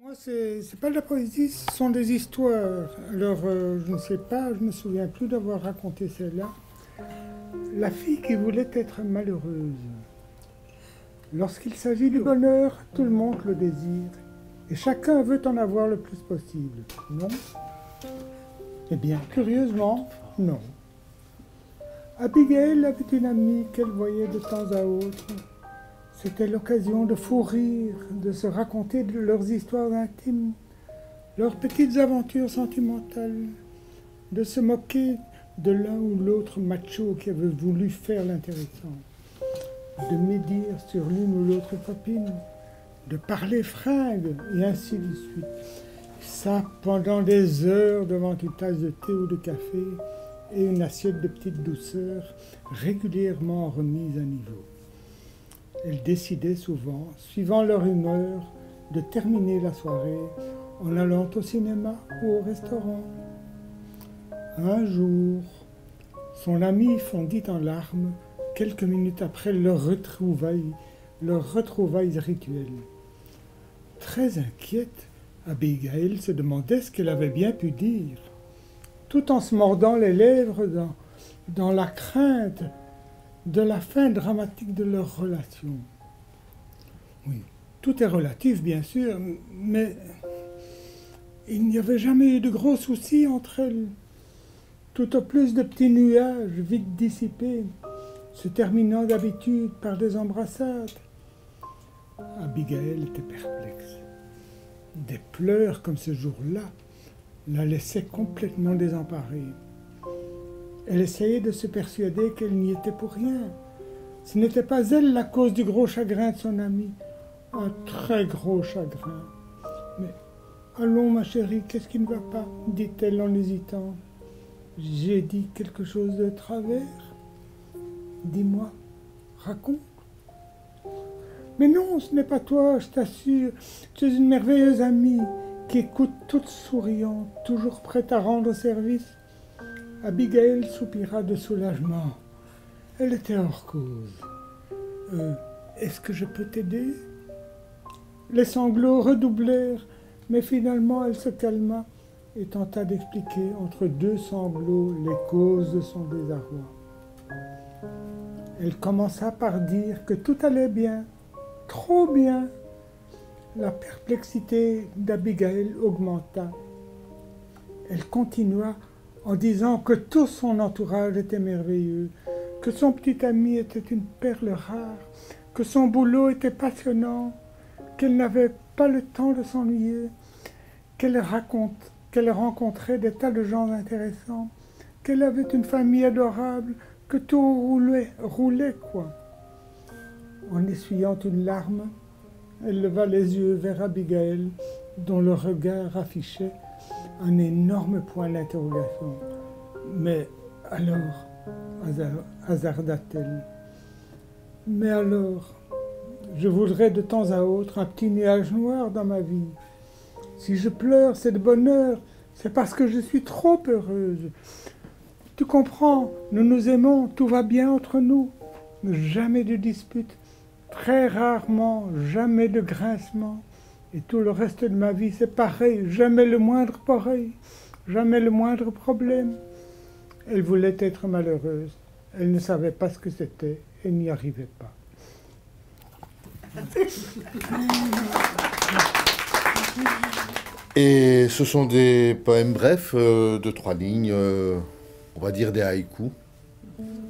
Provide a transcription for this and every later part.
Moi, c'est pas de la poésie, ce sont des histoires. Alors, je ne sais pas, je me souviens plus d'avoir raconté celle-là. La fille qui voulait être malheureuse. Lorsqu'il s'agit du bonheur, tout le monde le désire. Et chacun veut en avoir le plus possible. Non? Eh bien, curieusement, non. Abigail avait une amie qu'elle voyait de temps à autre. C'était l'occasion de fou rire, de se raconter leurs histoires intimes, leurs petites aventures sentimentales, de se moquer de l'un ou l'autre macho qui avait voulu faire l'intéressant, de médire sur l'une ou l'autre copine, de parler fringues, et ainsi de suite. Ça pendant des heures devant une tasse de thé ou de café et une assiette de petites douceurs régulièrement remise à niveau. Elles décidaient souvent, suivant leur humeur, de terminer la soirée en allant au cinéma ou au restaurant. Un jour, son amie fondit en larmes quelques minutes après leur retrouvailles rituelles. Très inquiète, Abigail se demandait ce qu'elle avait bien pu dire, tout en se mordant les lèvres dans la crainte de la fin dramatique de leur relation. Oui, tout est relatif, bien sûr, mais il n'y avait jamais eu de gros soucis entre elles. Tout au plus de petits nuages vite dissipés, se terminant d'habitude par des embrassades. Abigail était perplexe. Des pleurs comme ce jour-là la laissaient complètement désemparée. Elle essayait de se persuader qu'elle n'y était pour rien. Ce n'était pas elle la cause du gros chagrin de son amie. Un très gros chagrin. Mais allons, ma chérie, qu'est-ce qui ne va pas? Dit-elle en hésitant. J'ai dit quelque chose de travers? Dis-moi, raconte. Mais non, ce n'est pas toi, je t'assure. Tu es une merveilleuse amie qui écoute toute souriante, toujours prête à rendre service. Abigail soupira de soulagement. Elle était hors cause. Est-ce que je peux t'aider? Les sanglots redoublèrent, mais finalement elle se calma et tenta d'expliquer entre deux sanglots les causes de son désarroi. Elle commença par dire que tout allait bien, trop bien. La perplexité d'Abigail augmenta. Elle continua en disant que tout son entourage était merveilleux, que son petit ami était une perle rare, que son boulot était passionnant, qu'elle n'avait pas le temps de s'ennuyer, qu'elle rencontrait des tas de gens intéressants, qu'elle avait une famille adorable, que tout roulait quoi. En essuyant une larme, elle leva les yeux vers Abigail, dont le regard affichait un énorme point d'interrogation. Mais alors, hasarda-t-elle, mais alors, je voudrais de temps à autre un petit nuage noir dans ma vie. Si je pleure, c'est de bonheur, c'est parce que je suis trop heureuse. Tu comprends, nous nous aimons, tout va bien entre nous. Jamais de dispute, très rarement, jamais de grincement. Et tout le reste de ma vie, c'est pareil, jamais le moindre pareil, jamais le moindre problème. Elle voulait être malheureuse, elle ne savait pas ce que c'était, elle n'y arrivait pas. Et ce sont des poèmes brefs, de 3 lignes, on va dire des haïkus.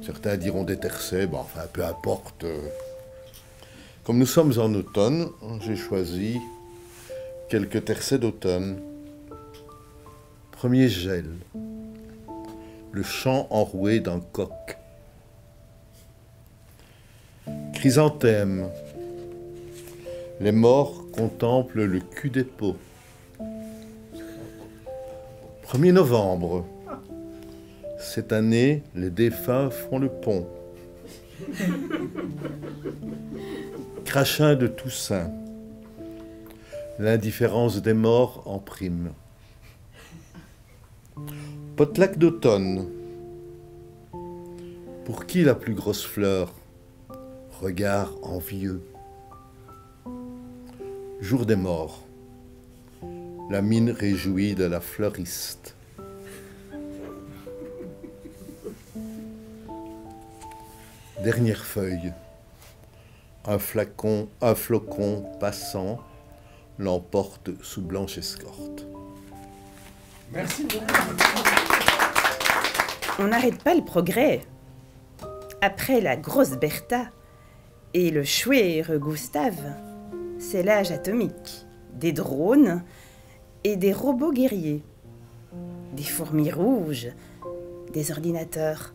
Certains diront des tercets, bon, enfin, peu importe. Comme nous sommes en automne, j'ai choisi quelques tercets d'automne. Premier gel. Le chant enroué d'un coq. Chrysanthème. Les morts contemplent le cul des pots. 1er novembre. Cette année, les défunts font le pont. Crachin de Toussaint. L'indifférence des morts en prime. Potlack d'automne. Pour qui la plus grosse fleur? Regard envieux. Jour des morts. La mine réjouie de la fleuriste. Dernière feuille. Un flocon passant l'emporte sous blanche escorte. Merci beaucoup. On n'arrête pas le progrès. Après la grosse Bertha et le chouère Gustave, c'est l'âge atomique, des drones et des robots guerriers, des fourmis rouges, des ordinateurs.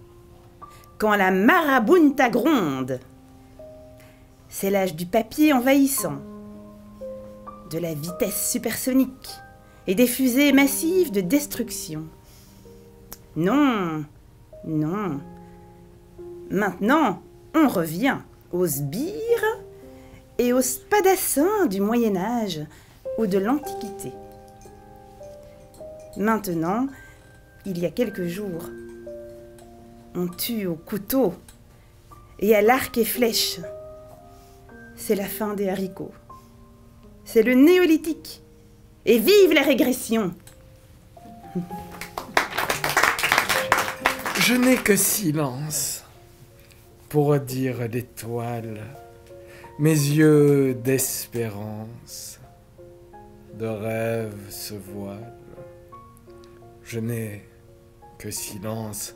Quand la marabunta gronde, c'est l'âge du papier envahissant, de la vitesse supersonique et des fusées massives de destruction. Non, non. Maintenant, on revient aux sbires et aux spadassins du Moyen-Âge ou de l'Antiquité. Maintenant, il y a quelques jours, on tue au couteau et à l'arc et flèche. C'est la fin des haricots. C'est le néolithique. Et vive la régression! Je n'ai que silence pour dire l'étoile, mes yeux d'espérance, de rêve se voilent. Je n'ai que silence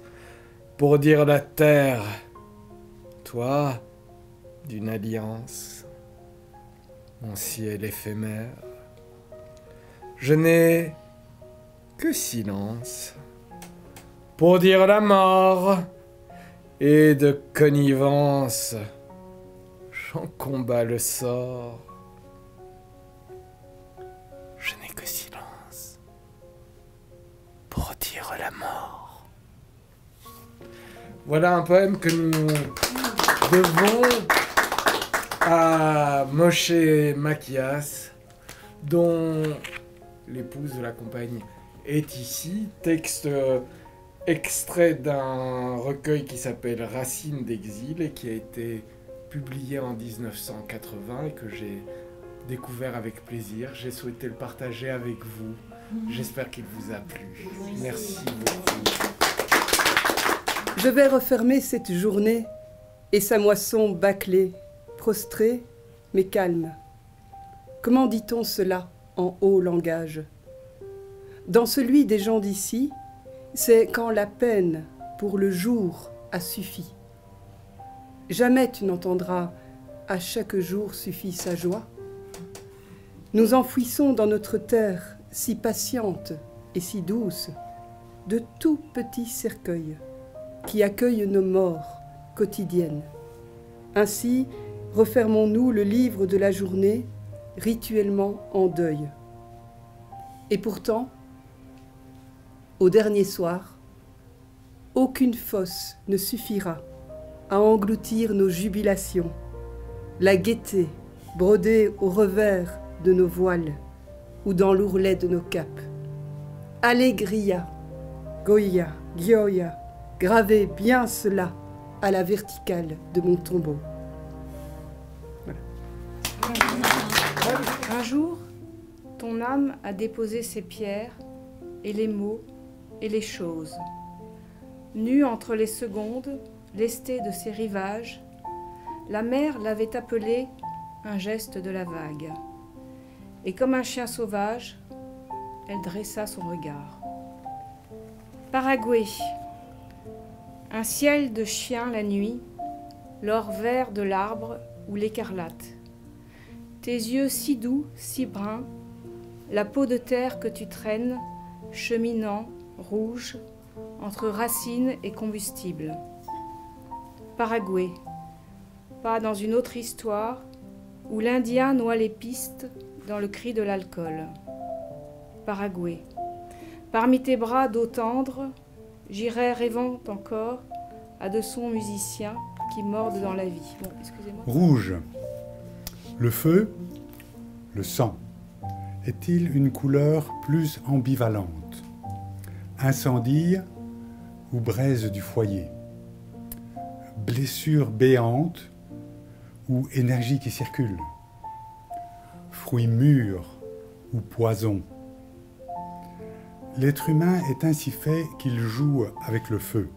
pour dire la terre, toi d'une alliance, mon ciel éphémère. Je n'ai que silence pour dire la mort, et de connivence j'en combats le sort. Je n'ai que silence pour dire la mort. Voilà un poème que nous devons à Moshe Machias, dont l'épouse de la compagne est ici. Texte extrait d'un recueil qui s'appelle Racines d'exil et qui a été publié en 1980 et que j'ai découvert avec plaisir. J'ai souhaité le partager avec vous. J'espère qu'il vous a plu. Merci beaucoup. Je vais refermer cette journée et sa moisson bâclée, prostrée mais calme. Comment dit-on cela en haut langage? Dans celui des gens d'ici, c'est quand la peine pour le jour a suffi. Jamais tu n'entendras à chaque jour suffit sa joie. Nous enfouissons dans notre terre si patiente et si douce de tout petits cercueils qui accueillent nos morts quotidiennes. Ainsi, refermons-nous le livre de la journée rituellement en deuil. Et pourtant, au dernier soir, aucune fosse ne suffira à engloutir nos jubilations, la gaieté brodée au revers de nos voiles ou dans l'ourlet de nos capes. Allegria, Goya, Gioia, gravez bien cela à la verticale de mon tombeau. Voilà. Un jour, ton âme a déposé ses pierres et les mots et les choses. Nue entre les secondes, lestée de ses rivages, la mer l'avait appelée un geste de la vague. Et comme un chien sauvage, elle dressa son regard. Paraguay, un ciel de chien la nuit, l'or vert de l'arbre ou l'écarlate. Tes yeux si doux, si bruns, la peau de terre que tu traînes, cheminant, rouge, entre racines et combustible. Paraguay, pas dans une autre histoire où l'Indien noie les pistes dans le cri de l'alcool. Paraguay, parmi tes bras d'eau tendre, j'irai rêvant encore à de sons musiciens qui mordent dans la vie. Bon, excusez-moi. Rouge, le feu, le sang, est-il une couleur plus ambivalente? Incendie ou braise du foyer? blessure béante ou énergie qui circule, fruit mûr ou poison. L'être humain est ainsi fait qu'il joue avec le feu,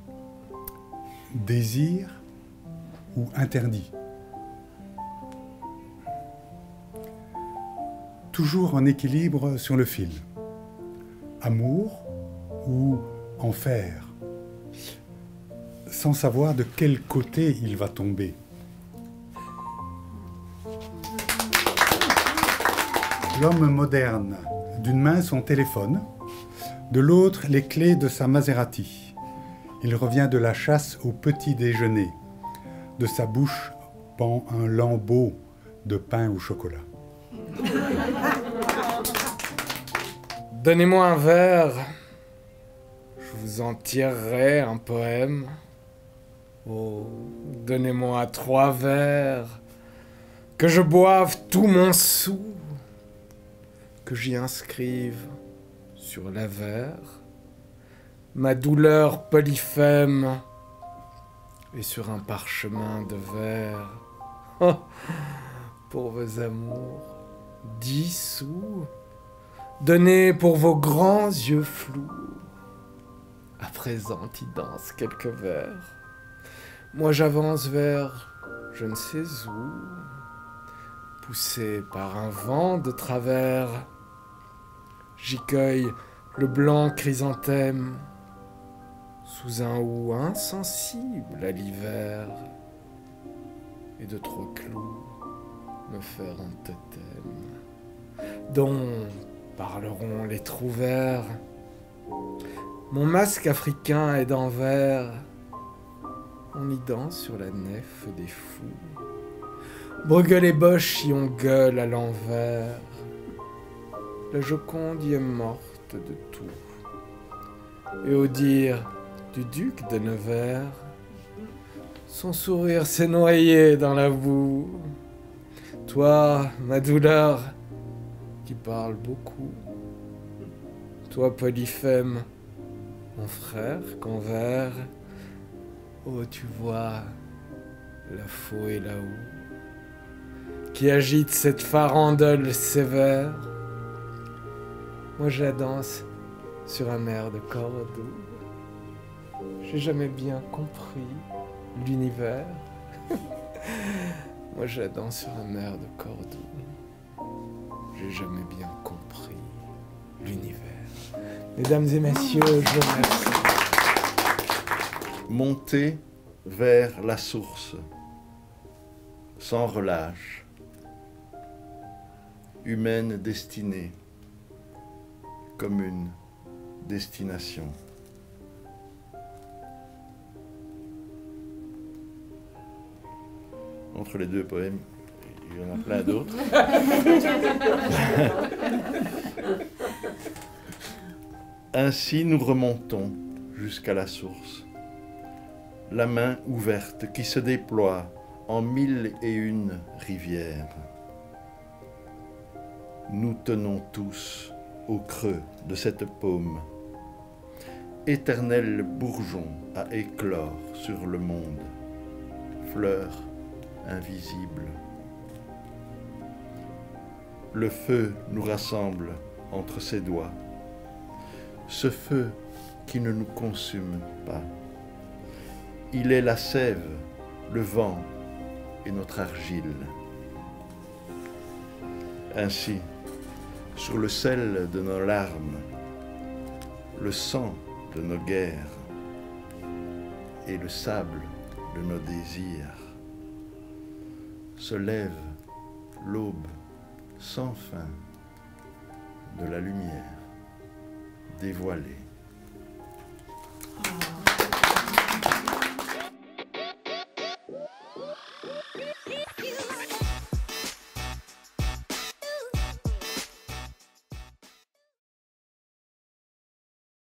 désir ou interdit. Toujours en équilibre sur le fil, amour ou enfer, sans savoir de quel côté il va tomber. L'homme moderne, d'une main son téléphone, de l'autre les clés de sa Maserati. Il revient de la chasse au petit déjeuner. De sa bouche pend un lambeau de pain au chocolat. Donnez-moi un verre, je vous en tirerai un poème. Oh, donnez-moi 3 verres, que je boive tout mon sou, que j'y inscrive sur l'avers ma douleur polyphème et sur un parchemin de verre. Oh, pour vos amours, 10 sous, donnez pour vos grands yeux flous. À présent, y danse quelques vers. Moi j'avance vers je ne sais où, poussé par un vent de travers. J'y cueille le blanc chrysanthème, sous un houx insensible à l'hiver, et de 3 clous me faire un totem, dont parleront les trous verts. Mon masque africain est d'envers, on y danse sur la nef des fous. Bruegel et Bosch y ont gueule à l'envers, la Joconde y est morte de tout. Et au dire du duc de Nevers, son sourire s'est noyé dans la boue. Toi, ma douleur, qui parle beaucoup, toi, Polyphème, mon frère convers, oh, tu vois la faux et la houe, qui agite cette farandole sévère. Moi, je la danse sur un air de Cordoue. J'ai jamais bien compris l'univers. Moi, je la danse sur un air de Cordoue. J'ai jamais bien compris l'univers. Mesdames et messieurs, je vous remercie. Monter vers la source, sans relâche, humaine destinée, comme une destination. Entre les 2 poèmes, il y en a plein d'autres. Ainsi nous remontons jusqu'à la source, la main ouverte qui se déploie en 1001 rivières. Nous tenons tous au creux de cette paume, éternel bourgeon à éclore sur le monde, fleur invisible. Le feu nous rassemble entre ses doigts, ce feu qui ne nous consume pas. Il est la sève, le vent et notre argile. Ainsi, sur le sel de nos larmes, le sang de nos guerres et le sable de nos désirs, se lève l'aube sans fin de la lumière dévoilée.